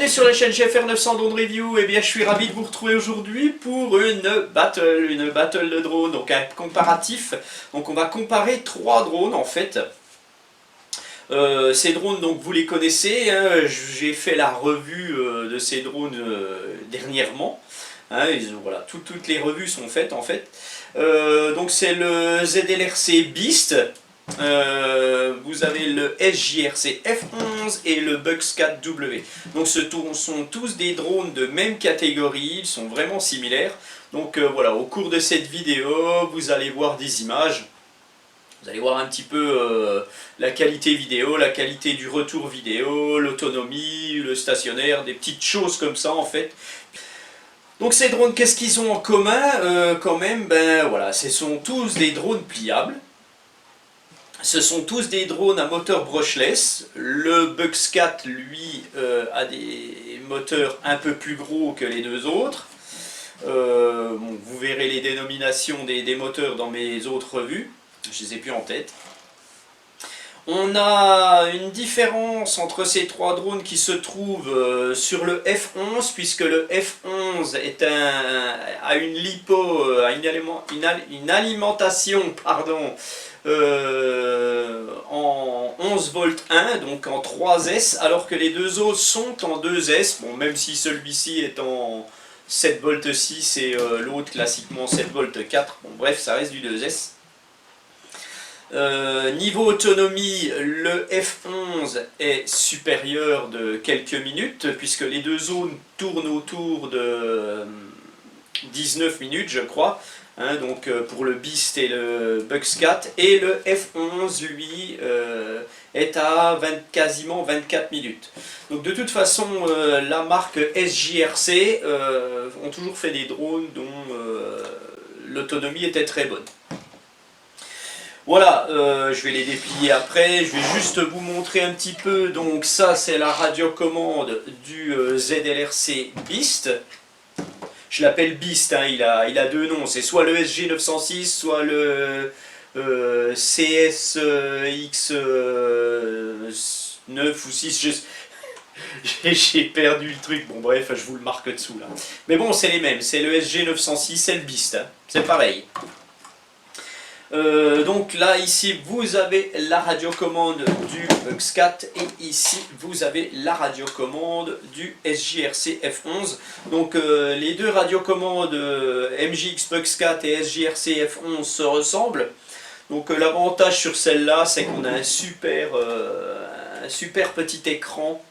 Bienvenue sur la chaîne GFR 900 Drone Review. Et bien je suis ravi de vous retrouver aujourd'hui pour une battle de drones, donc un comparatif. Donc on va comparer trois drones en fait. Ces drones, donc vous les connaissez, hein, j'ai fait la revue de ces drones dernièrement. Hein, voilà, toutes les revues sont faites en fait. Donc c'est le ZLRC Beast. Vous avez le SJRC F11 et le Bugscat W. Donc ce sont tous des drones de même catégorie, ils sont vraiment similaires. Donc voilà, au cours de cette vidéo, vous allez voir des images. Vous allez voir un petit peu la qualité vidéo, la qualité du retour vidéo, l'autonomie, le stationnaire, des petites choses comme ça en fait. Donc ces drones, qu'est-ce qu'ils ont en commun quand même? Ben voilà, ce sont tous des drones pliables. Ce sont tous des drones à moteur brushless. Le Bugscat, lui, a des moteurs un peu plus gros que les deux autres. Bon, vous verrez les dénominations des moteurs dans mes autres revues. Je ne les ai plus en tête. On a une différence entre ces trois drones qui se trouve sur le F11, puisque le F11 a une une alimentation pardon, en 11 volts 1, donc en 3S, alors que les deux autres sont en 2S, bon, même si celui-ci est en 7 volts 6 et l'autre classiquement 7 volts 4, bon, bref, ça reste du 2S. Niveau autonomie, le F11 est supérieur de quelques minutes, puisque les deux zones tournent autour de 19 minutes, je crois. Hein, donc pour le Beast et le Bugscat, et le F11 lui est à quasiment 24 minutes. Donc de toute façon la marque SJRC ont toujours fait des drones dont l'autonomie était très bonne. Voilà, je vais les déplier après, je vais juste vous montrer un petit peu. Donc ça c'est la radiocommande du ZLRC Beast. Je l'appelle Beast, hein, il a deux noms, c'est soit le SG906, soit le CSX9 ou 6, j'ai perdu le truc, bon bref, je vous le marque dessous là. Mais bon, c'est les mêmes, c'est le SG906 et le Beast, hein, c'est pareil. Donc là, ici, vous avez la radiocommande du Bugscat et ici, vous avez la radiocommande du SJRC F11. Donc les deux radiocommandes MJX Bugscat et SJRC F11 se ressemblent. Donc l'avantage sur celle-là, c'est qu'on a un super petit écran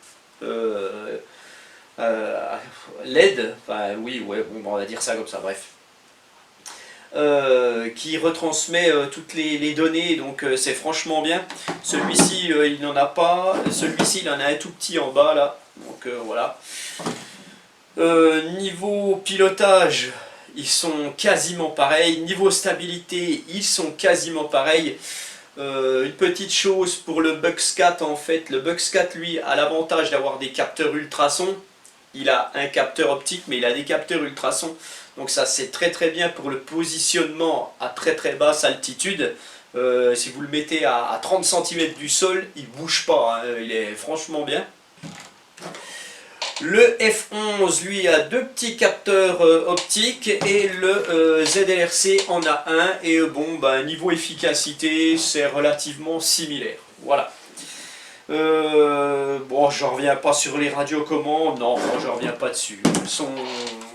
LED. Enfin oui, ouais, bon, on va dire ça comme ça, bref. Qui retransmet toutes les données, donc c'est franchement bien. Celui-ci il n'en a pas, celui-ci il en a un tout petit en bas là, donc voilà. Niveau pilotage, ils sont quasiment pareils, niveau stabilité, ils sont quasiment pareils. Une petite chose pour le Bugscat en fait, le Bugscat lui a l'avantage d'avoir des capteurs ultrasons. Il a un capteur optique mais il a des capteurs ultrasons. Donc ça c'est très très bien pour le positionnement à très très basse altitude. Si vous le mettez à 30 cm du sol, il ne bouge pas, hein, il est franchement bien. Le F11 lui a deux petits capteurs optiques et le ZLRC en a un. Et bon, bah, niveau efficacité c'est relativement similaire. Voilà. Bon, je reviens pas sur les radiocommandes, non, je reviens pas dessus.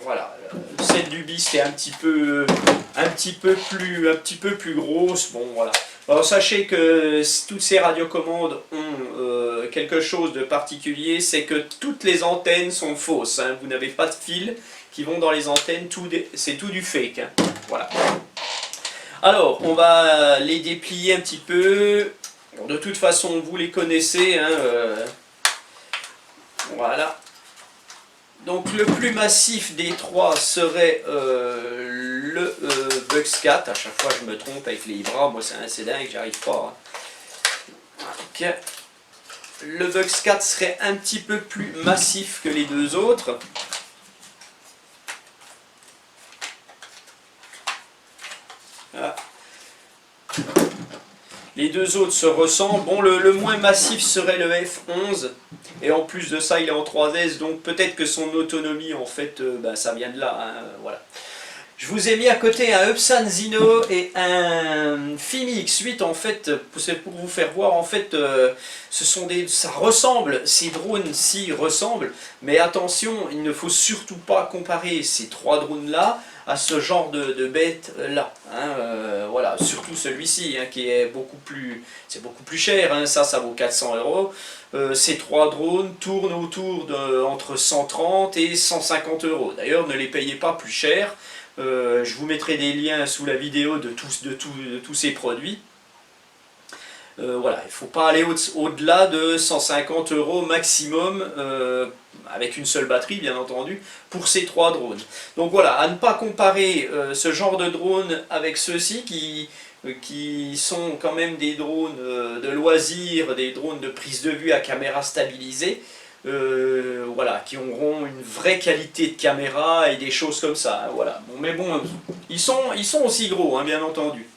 Voilà, celle du Beast est un petit peu plus grosse. Bon, voilà. Alors, sachez que toutes ces radiocommandes ont quelque chose de particulier, c'est que toutes les antennes sont fausses. Hein. Vous n'avez pas de fils qui vont dans les antennes, c'est tout du fake. Hein. Voilà. Alors, on va les déplier un petit peu. De toute façon, vous les connaissez, hein, voilà. Donc le plus massif des trois serait le Bugscat. À chaque fois, je me trompe avec les bras. Moi, c'est dingue, j'arrive pas. Hein. Le Bugscat serait un petit peu plus massif que les deux autres. Voilà. Les deux autres se ressemblent. Bon, le moins massif serait le F11. Et en plus de ça, il est en 3S. Donc peut-être que son autonomie, en fait, ça vient de là. Hein, voilà. Je vous ai mis à côté un Epson Zino et un Fimi X8. En fait, c'est pour vous faire voir. En fait, ça ressemble. Ces drones-ci ressemblent. Mais attention, il ne faut surtout pas comparer ces trois drones-là à ce genre de bête là, hein, voilà, surtout celui-ci, hein, qui est beaucoup plus, c'est beaucoup plus cher, hein, ça vaut 400 euros. Ces trois drones tournent autour de entre 130 et 150 euros. D'ailleurs, ne les payez pas plus cher. Je vous mettrai des liens sous la vidéo de tous ces produits. Voilà, il ne faut pas aller au-delà de 150 euros maximum, avec une seule batterie bien entendu, pour ces trois drones. Donc voilà, à ne pas comparer ce genre de drone avec ceux-ci qui sont quand même des drones de loisirs, des drones de prise de vue à caméra stabilisée, voilà, qui auront une vraie qualité de caméra et des choses comme ça. Hein, voilà. Bon, mais bon, ils sont aussi gros, hein, bien entendu.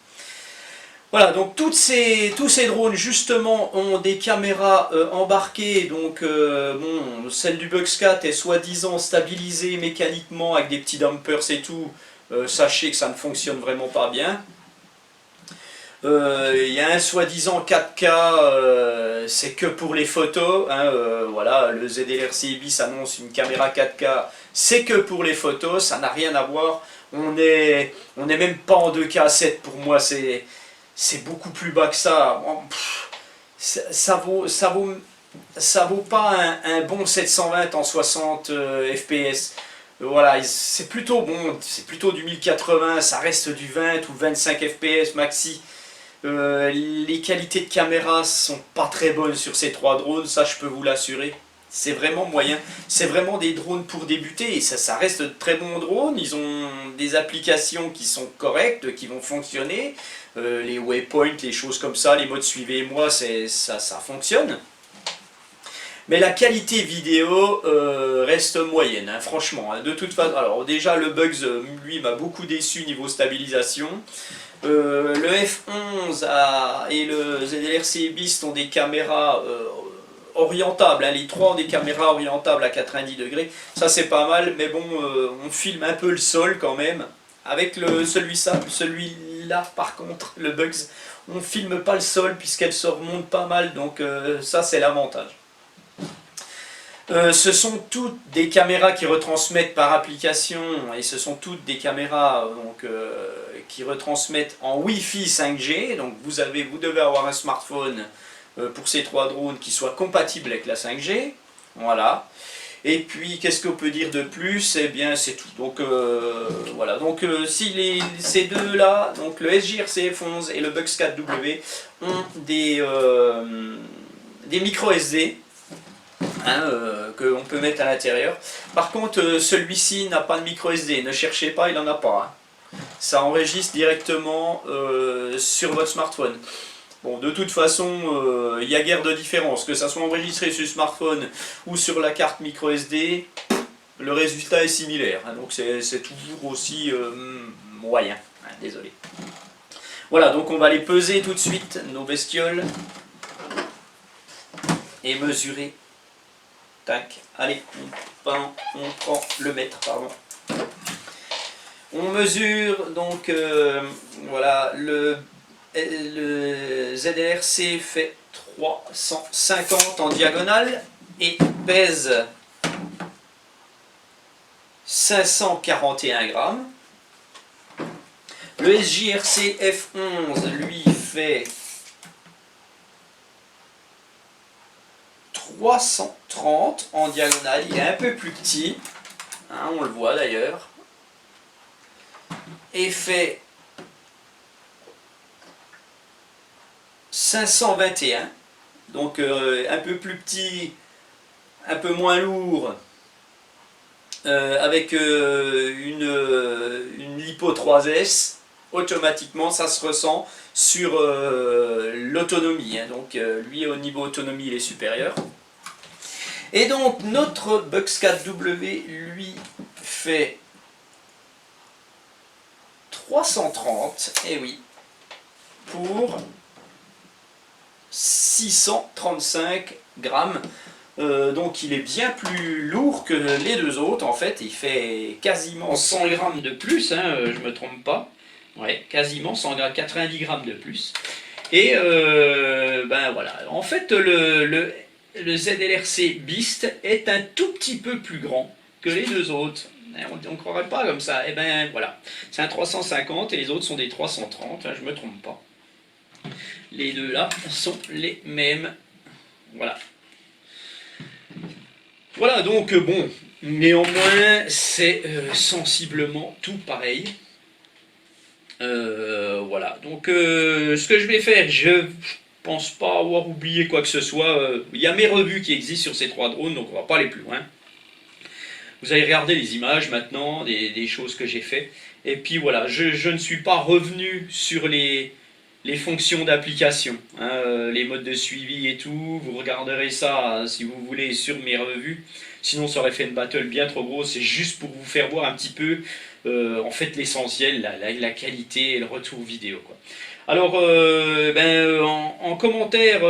Voilà, donc tous ces drones justement ont des caméras embarquées, donc bon, celle du Bugscat est soi-disant stabilisée mécaniquement avec des petits dampers et tout, sachez que ça ne fonctionne vraiment pas bien. Il y a un soi-disant 4K, c'est que pour les photos, hein, voilà, le ZLR Ibis annonce une caméra 4K, c'est que pour les photos, ça n'a rien à voir, on est même pas en 2K7 pour moi, c'est beaucoup plus bas que ça. Ça vaut pas un bon 720 en 60 fps. Voilà, c'est plutôt bon, c'est plutôt du 1080, ça reste du 20 ou 25 fps maxi. Les qualités de caméra sont pas très bonnes sur ces trois drones, ça je peux vous l'assurer. C'est vraiment moyen, c'est vraiment des drones pour débuter et ça reste de très bons drones, ils ont des applications qui sont correctes, qui vont fonctionner, les waypoints, les choses comme ça, les modes suivez-moi, ça fonctionne. Mais la qualité vidéo reste moyenne, hein, franchement, hein, de toute façon. Alors déjà le Bugs, lui, m'a beaucoup déçu niveau stabilisation. Le F11 et le ZLR Ibis ont des caméras orientables, hein. Les trois ont des caméras orientables à 90 degrés, ça c'est pas mal, mais bon, on filme un peu le sol quand même. Avec celui-là par contre, le Bugs, on filme pas le sol puisqu'elle se remonte pas mal, donc ça c'est l'avantage. Ce sont toutes des caméras qui retransmettent par application et ce sont toutes des caméras donc, qui retransmettent en Wi-Fi 5G. Donc vous devez avoir un smartphone pour ces trois drones qui soit compatible avec la 5G. Voilà. Et puis qu'est-ce qu'on peut dire de plus? Eh bien c'est tout. Donc voilà. Donc si ces deux-là, donc le SJRC F11 et le Bugscat W ont des micro SD. Hein, qu'on peut mettre à l'intérieur. Par contre, celui-ci n'a pas de micro SD, ne cherchez pas, il n'en a pas. Hein. Ça enregistre directement sur votre smartphone. Bon, de toute façon, il n'y a guère de différence, que ça soit enregistré sur le smartphone ou sur la carte micro SD, le résultat est similaire. Hein, donc c'est toujours aussi moyen. Hein, désolé. Voilà, donc on va les peser tout de suite, nos bestioles, et mesurer. Tac, allez, on prend le mètre, pardon. On mesure donc, voilà, le ZRC fait 350 en diagonale et pèse 541 grammes. Le SJRC F11 lui fait 330 en diagonale, il est un peu plus petit, hein, on le voit d'ailleurs, et fait 521, donc un peu plus petit, un peu moins lourd, avec une lipo 3S, automatiquement ça se ressent sur l'autonomie, hein. Donc lui au niveau autonomie il est supérieur. Et donc notre Bugscat W lui fait 330, et oui, pour 635 grammes. Donc il est bien plus lourd que les deux autres en fait, il fait quasiment 100 grammes de plus, hein, je me trompe pas, ouais, quasiment 90 grammes de plus. Et ben voilà, en fait le ZLRC Beast est un tout petit peu plus grand que les deux autres. On ne croirait pas comme ça, et ben voilà, c'est un 350 et les autres sont des 330, hein, je me trompe pas. Les deux là sont les mêmes, voilà. Voilà, donc bon, néanmoins, c'est sensiblement tout pareil. Voilà, donc ce que je vais faire, je pense pas avoir oublié quoi que ce soit. Il y a mes revues qui existent sur ces trois drones, donc on va pas aller plus loin. Vous allez regarder les images maintenant, des choses que j'ai fait. Et puis voilà, je ne suis pas revenu sur les fonctions d'application, hein, les modes de suivi et tout, vous regarderez ça si vous voulez sur mes revues, sinon ça aurait fait une battle bien trop grosse, c'est juste pour vous faire voir un petit peu en fait l'essentiel, la qualité et le retour vidéo, quoi. Alors en commentaire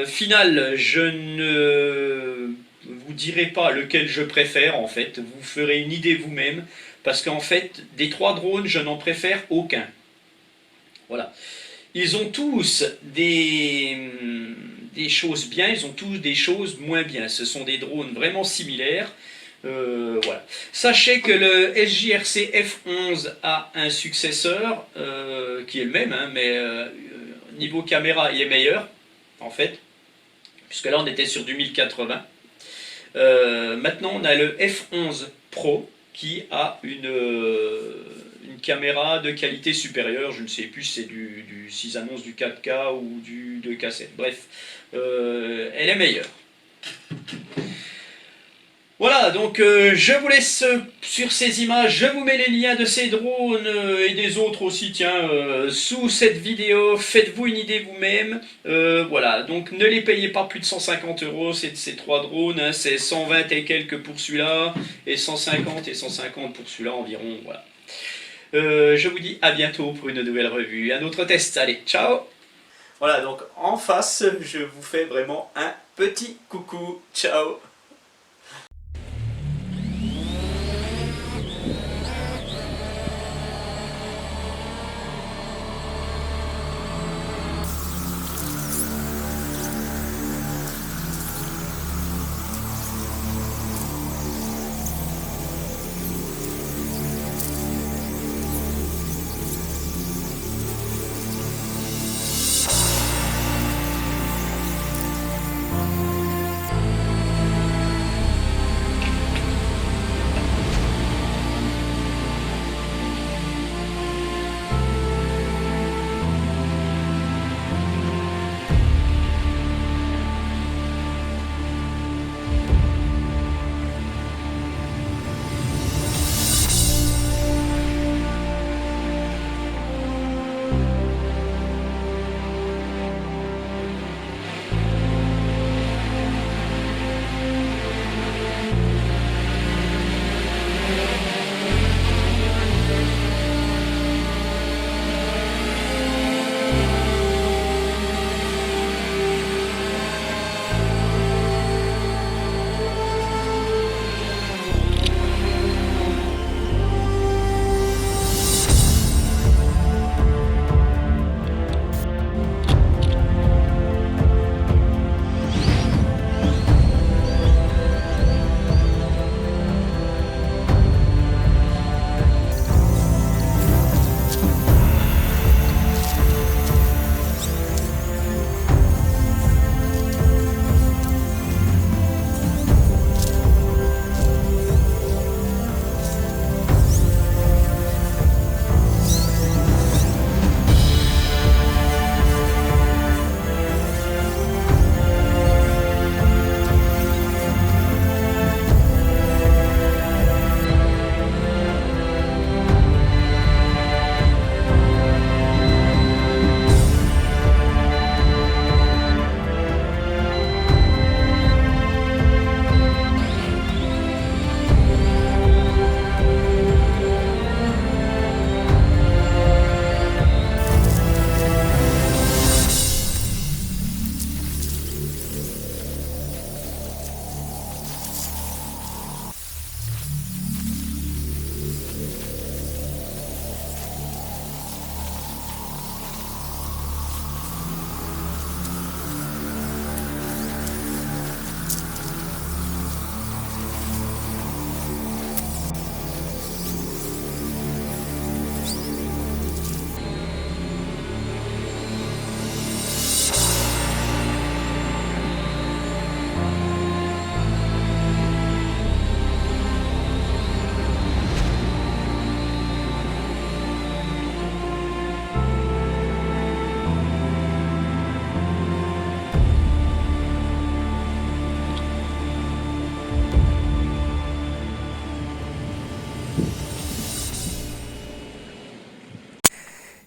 final, je ne vous dirai pas lequel je préfère en fait, vous ferez une idée vous-même, parce qu'en fait des trois drones je n'en préfère aucun. Voilà. Ils ont tous des choses bien, ils ont tous des choses moins bien. Ce sont des drones vraiment similaires. Voilà. Sachez que le SJRC F11 a un successeur qui est le même, hein, mais niveau caméra il est meilleur en fait, puisque là on était sur du 1080. Maintenant on a le F11 Pro qui a une caméra de qualité supérieure, je ne sais plus si c'est s'ils annoncent du 4K ou du 2K7, bref, elle est meilleure. Voilà, donc je vous laisse sur ces images, je vous mets les liens de ces drones et des autres aussi, tiens, sous cette vidéo, faites-vous une idée vous-même, voilà, donc ne les payez pas plus de 150 €, ces trois drones, hein, c'est 120 et quelques pour celui-là, et 150 et 150 pour celui-là environ, voilà. Je vous dis à bientôt pour une nouvelle revue, un autre test, allez, ciao! Voilà, donc en face, je vous fais vraiment un petit coucou, ciao!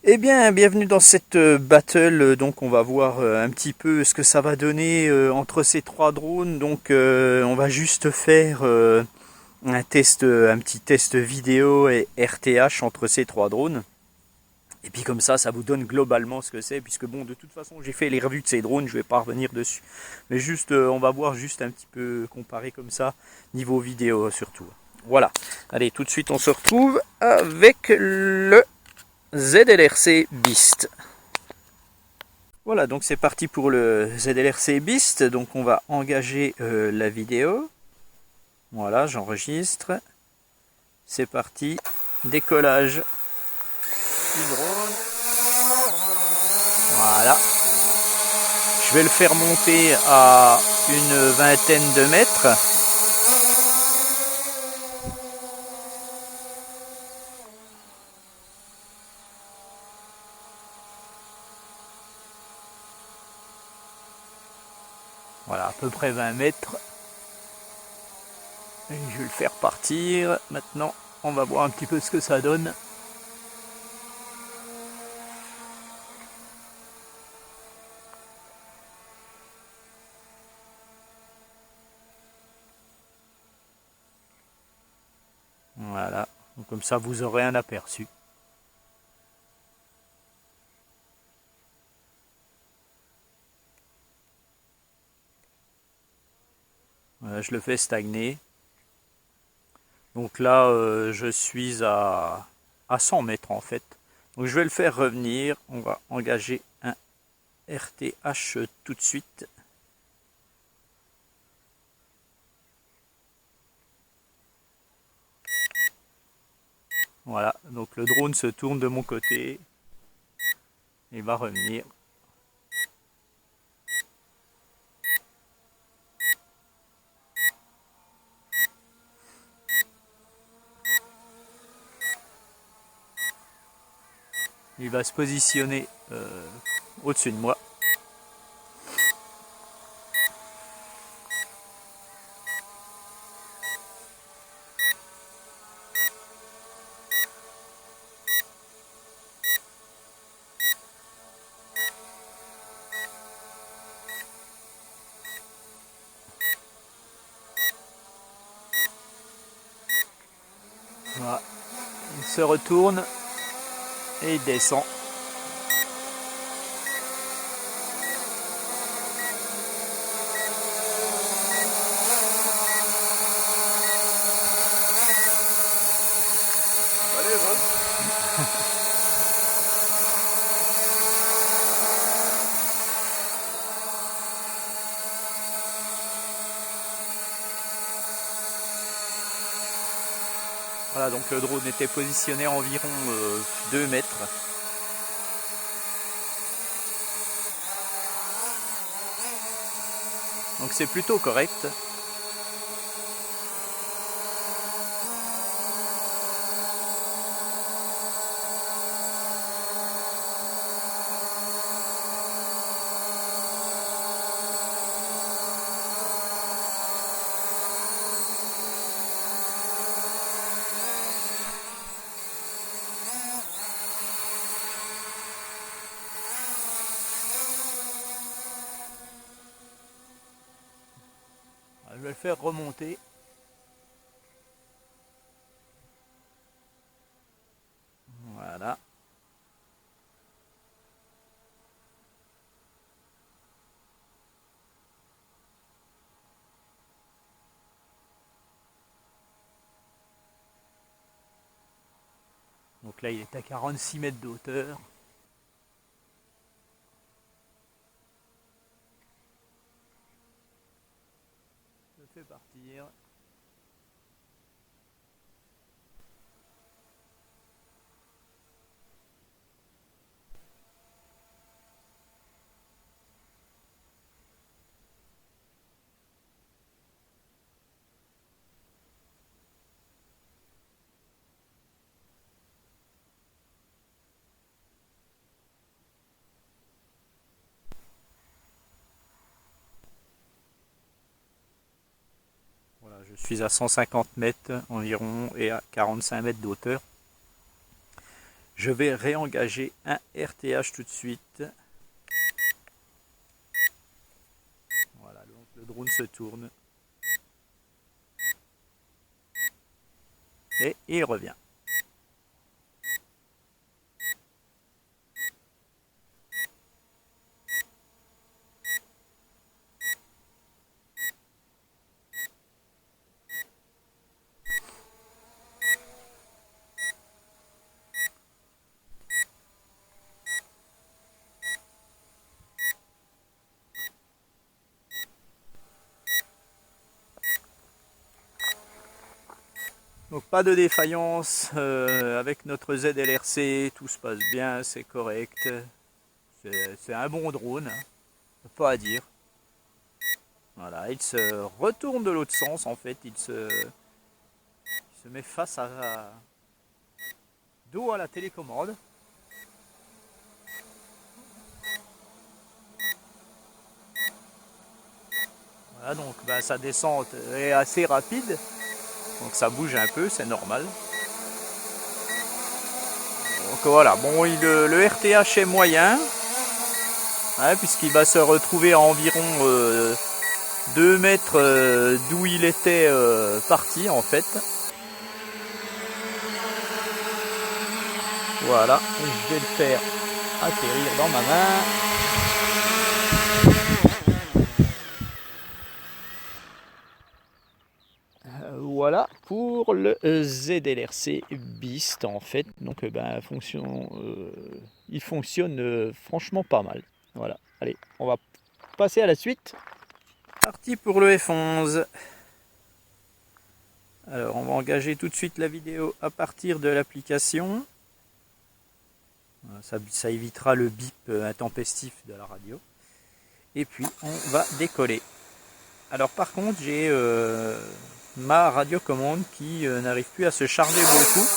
Eh bien, bienvenue dans cette battle. Donc, on va voir un petit peu ce que ça va donner entre ces trois drones. Donc, on va juste faire un petit test vidéo et RTH entre ces trois drones. Et puis comme ça vous donne globalement ce que c'est, puisque bon, de toute façon, j'ai fait les revues de ces drones, je vais pas revenir dessus. Mais juste, on va voir juste un petit peu comparer comme ça, niveau vidéo surtout. Voilà. Allez, tout de suite, on se retrouve avec le ZLRC Beast. Voilà, donc c'est parti pour le ZLRC Beast. Donc on va engager la vidéo. Voilà, j'enregistre. C'est parti. Décollage du drone. Voilà. Je vais le faire monter à une vingtaine de mètres. Voilà, à peu près 20 mètres. Et je vais le faire partir. Maintenant, on va voir un petit peu ce que ça donne. Voilà, donc comme ça vous aurez un aperçu. Voilà, je le fais stagner. Donc là, je suis à 100 mètres en fait. Donc je vais le faire revenir. On va engager un RTH tout de suite. Voilà, donc le drone se tourne de mon côté. Il va revenir. Il va se positionner au-dessus de moi. Voilà. Il se retourne et il descend. Allez, vas. Voilà, donc le drone était positionné à environ 2 mètres. Donc c'est plutôt correct. Je vais le faire remonter. Voilà. Donc là, il est à 46 mètres de hauteur. Je le fais partir. Voilà, je suis à 150 mètres environ et à 45 mètres de hauteur. Je vais réengager un RTH tout de suite. Voilà, donc le drone se tourne. Et il revient. Donc pas de défaillance avec notre ZLRC, tout se passe bien, c'est correct. C'est un bon drone, pas à dire. Voilà, il se retourne de l'autre sens en fait, il se met face à dos à la télécommande. Voilà, donc sa descente est assez rapide, donc ça bouge un peu, c'est normal. Donc voilà, bon, le RTH est moyen, hein, puisqu'il va se retrouver à environ 2 mètres d'où il était parti en fait. Voilà, je vais le faire atterrir dans ma main. Voilà pour le ZLRC Beast en fait. Donc il fonctionne franchement pas mal. Voilà, allez, on va passer à la suite. Parti pour le F11. Alors on va engager tout de suite la vidéo à partir de l'application. Ça évitera le bip intempestif de la radio. Et puis on va décoller. Alors par contre j'ai ma radiocommande qui n'arrive plus à se charger beaucoup.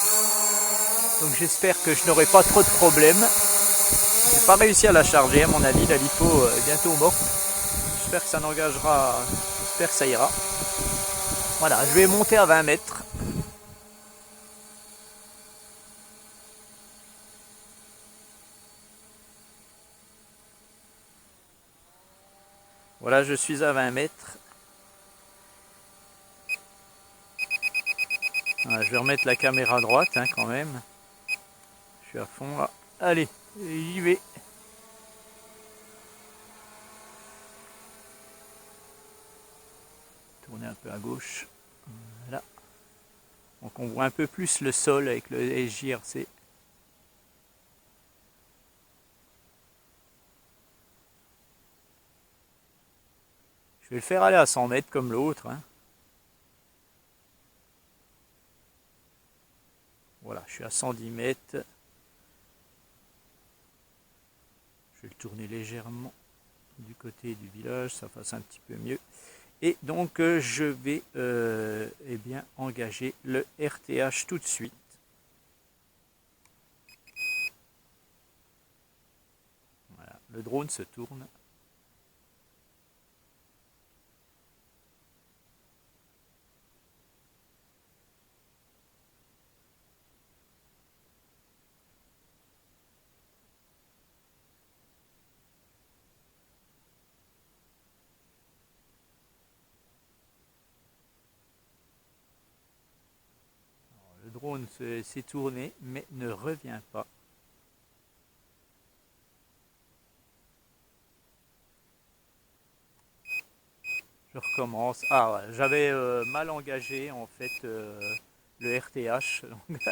Donc j'espère que je n'aurai pas trop de problèmes. J'ai pas réussi à la charger à mon avis, la lipo est bientôt morte. J'espère que ça n'engagera, j'espère que ça ira. Voilà, je vais monter à 20 mètres. Voilà, je suis à 20 mètres. Voilà, je vais remettre la caméra à droite hein, quand même. Je suis à fond là. Allez, j'y vais. Tourner un peu à gauche. Voilà. Donc on voit un peu plus le sol avec le SJRC. Je vais le faire aller à 100 mètres comme l'autre. Hein. Voilà, je suis à 110 mètres. Je vais le tourner légèrement du côté du village, ça fasse un petit peu mieux. Et donc je vais eh bien, engager le RTH tout de suite. Voilà, le drone se tourne. Le drone s'est tourné mais ne revient pas. Je recommence. Ah ouais, j'avais mal engagé en fait le RTH. Donc,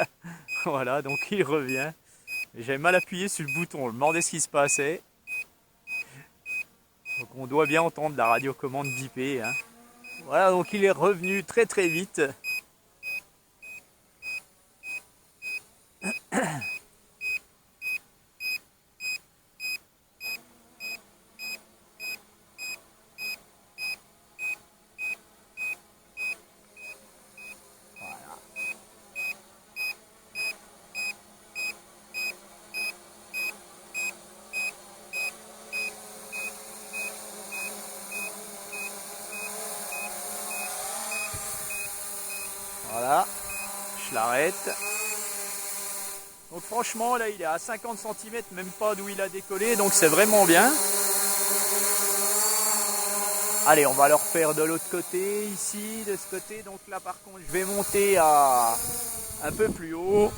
voilà, donc il revient. J'avais mal appuyé sur le bouton, je me demandais ce qui se passait. Donc on doit bien entendre la radiocommande biper. Hein. Voilà, donc il est revenu très très vite. Voilà, je l'arrête. Donc franchement là il est à 50 cm, même pas d'où il a décollé, donc c'est vraiment bien. Allez, on va le refaire de l'autre côté, ici, de ce côté. Donc là par contre je vais monter à un peu plus haut.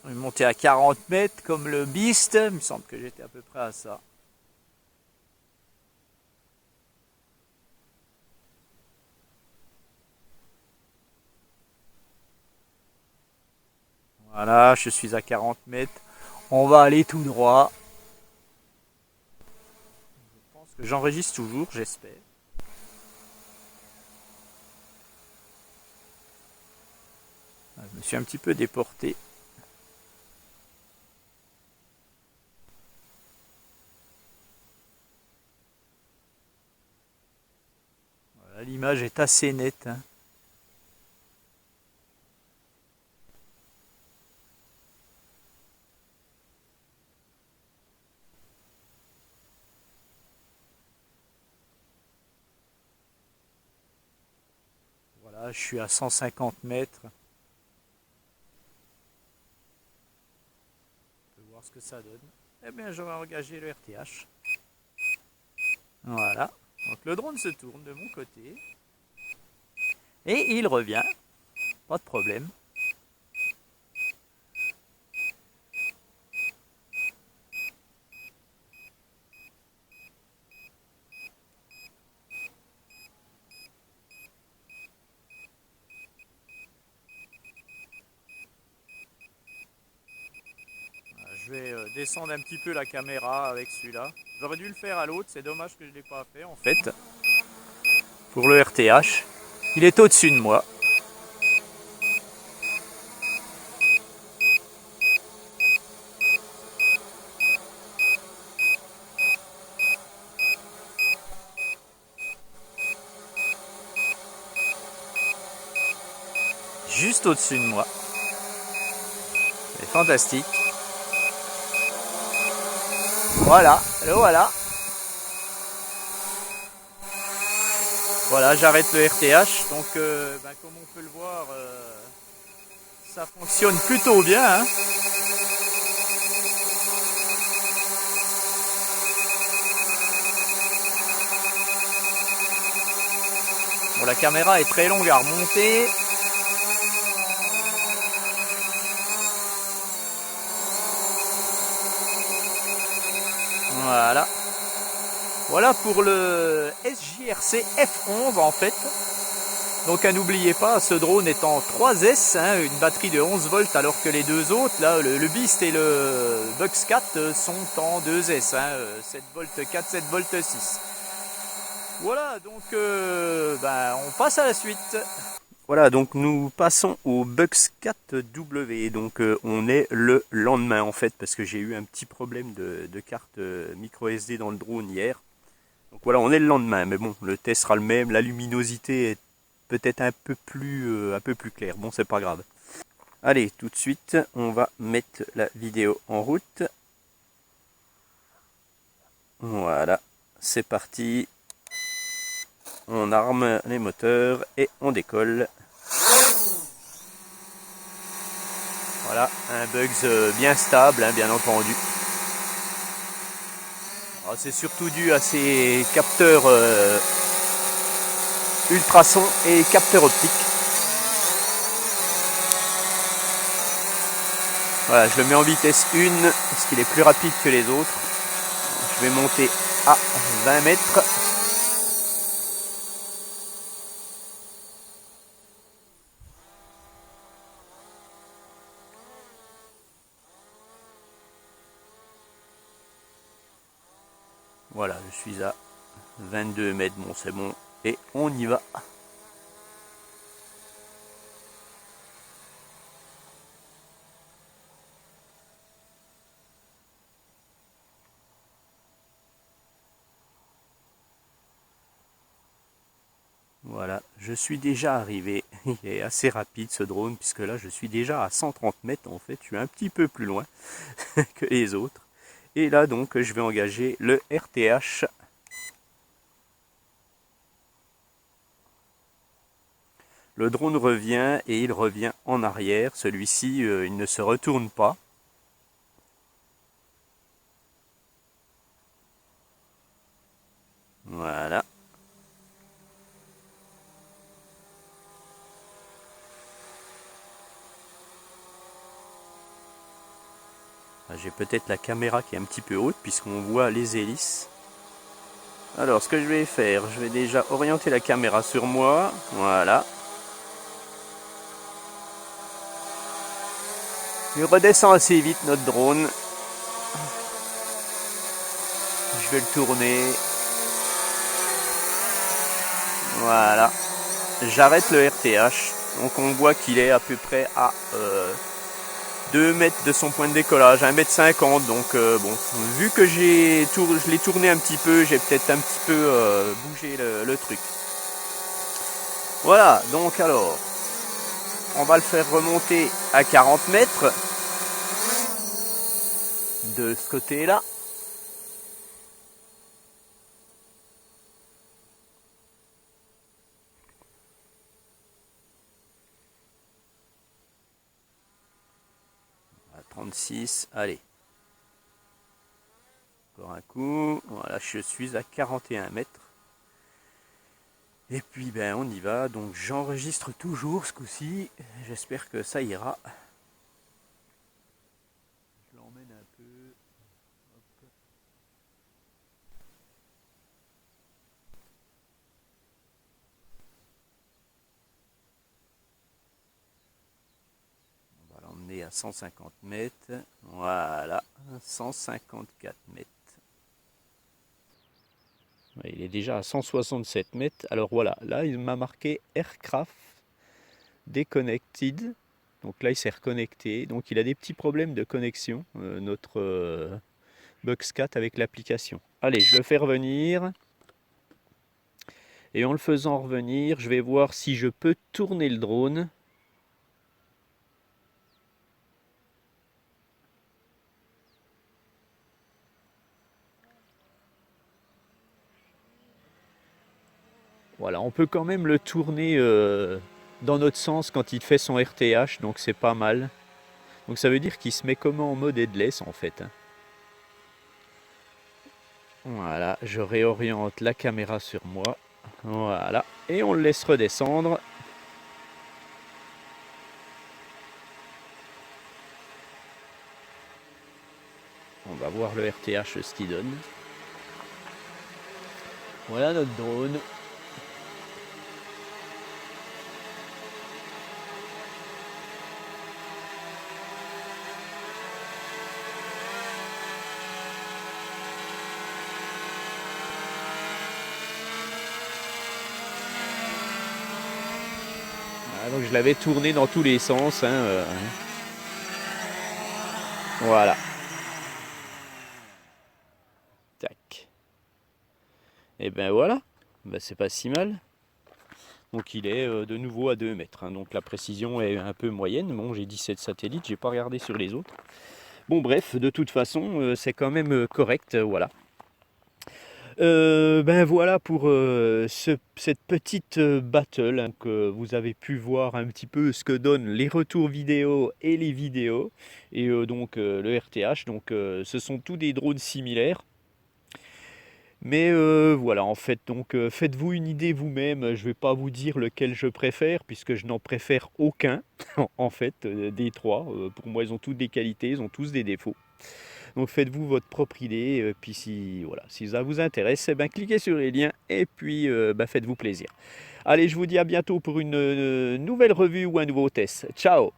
Je vais monter à 40 mètres comme le Beast, il me semble que j'étais à peu près à ça. Voilà, je suis à 40 mètres. On va aller tout droit. Je pense que j'enregistre toujours, j'espère. Je me suis un petit peu déporté. Voilà, l'image est assez nette, hein. Voilà, je suis à 150 mètres. On peut voir ce que ça donne. Eh bien, je vais engager le RTH. Voilà. Donc le drone se tourne de mon côté. Et il revient. Pas de problème. Je vais descendre un petit peu la caméra avec celui-là. J'aurais dû le faire à l'autre, c'est dommage que je ne l'ai pas fait en fait. Pour le RTH. Il est au-dessus de moi. Juste au-dessus de moi. C'est fantastique. Voilà, le voilà. Voilà, j'arrête le RTH. Donc, comme on peut le voir, ça fonctionne plutôt bien, hein. Bon, la caméra est très longue à remonter. Voilà. Voilà pour le SJRC F11 en fait. Donc n'oubliez pas, ce drone est en 3S, hein, une batterie de 11 volts, alors que les deux autres, là, le Beast et le Bugs 4 sont en 2S, hein, 7 volts 4, 7 volts 6. Voilà, donc on passe à la suite. Voilà, donc nous passons au Bugs 4W. Donc on est le lendemain en fait, parce que j'ai eu un petit problème de carte micro SD dans le drone hier. Donc voilà, on est le lendemain, mais bon, le test sera le même, la luminosité est peut-être un peu plus claire. Bon, c'est pas grave. Allez, tout de suite, on va mettre la vidéo en route. Voilà, c'est parti. On arme les moteurs et on décolle. Voilà, un Bugs bien stable, hein, bien entendu. C'est surtout dû à ces capteurs ultrasons et capteurs optiques. Voilà, je le mets en vitesse 1 parce qu'il est plus rapide que les autres. Je vais monter à 20 mètres. Voilà, je suis à 22 mètres, bon c'est bon, et on y va. Voilà, je suis déjà arrivé. Il est assez rapide ce drone, puisque là je suis déjà à 130 mètres en fait, je suis un petit peu plus loin que les autres. Et là donc je vais engager le RTH. Le drone revient et il revient en arrière. Celui-ci, il ne se retourne pas. Voilà. J'ai peut-être la caméra qui est un petit peu haute puisqu'on voit les hélices. Alors ce que je vais faire, je vais déjà orienter la caméra sur moi. Voilà. Il redescend assez vite notre drone. Je vais le tourner. Voilà. J'arrête le RTH. Donc on voit qu'il est à peu près à 2 mètres de son point de décollage, 1,50 m. Donc bon, vu que je l'ai tourné un petit peu, j'ai peut-être un petit peu bougé le truc. Voilà, donc alors, on va le faire remonter à 40 mètres de ce côté-là. À 36, allez. Encore un coup, voilà, je suis à 41 mètres. Et puis ben on y va, donc j'enregistre toujours ce coup-ci, j'espère que ça ira. Je l'emmène un peu. Hop. On va l'emmener à 150 mètres, voilà, 154 mètres. Il est déjà à 167 mètres. Alors voilà, là il m'a marqué Aircraft Deconnected. Donc là il s'est reconnecté. Donc il a des petits problèmes de connexion, notre Bugscat avec l'application. Allez, je le fais revenir. Et en le faisant revenir, je vais voir si je peux tourner le drone. Voilà, on peut quand même le tourner dans notre sens quand il fait son RTH, donc c'est pas mal. Donc ça veut dire qu'il se met comment en mode headless en fait. Voilà, je réoriente la caméra sur moi. Voilà, et on le laisse redescendre. On va voir le RTH ce qu'il donne. Voilà notre drone. Voilà, donc je l'avais tourné dans tous les sens. Voilà. Tac. Et ben voilà, ben, c'est pas si mal. Donc il est de nouveau à 2 mètres. Donc la précision est un peu moyenne. Bon, j'ai 17 satellites, j'ai pas regardé sur les autres. Bon bref, de toute façon, c'est quand même correct, voilà. Ben voilà pour cette petite battle hein, que vous avez pu voir un petit peu ce que donnent les retours vidéo et les vidéos et donc le RTH. Donc ce sont tous des drones similaires. Mais voilà, en fait, donc faites-vous une idée vous-même. Je ne vais pas vous dire lequel je préfère, puisque je n'en préfère aucun, en fait, des trois. Pour moi, ils ont toutes des qualités, ils ont tous des défauts. Donc faites-vous votre propre idée, puis si, voilà, si ça vous intéresse, eh ben, cliquez sur les liens et puis ben, faites-vous plaisir. Allez, je vous dis à bientôt pour une nouvelle revue ou un nouveau test. Ciao!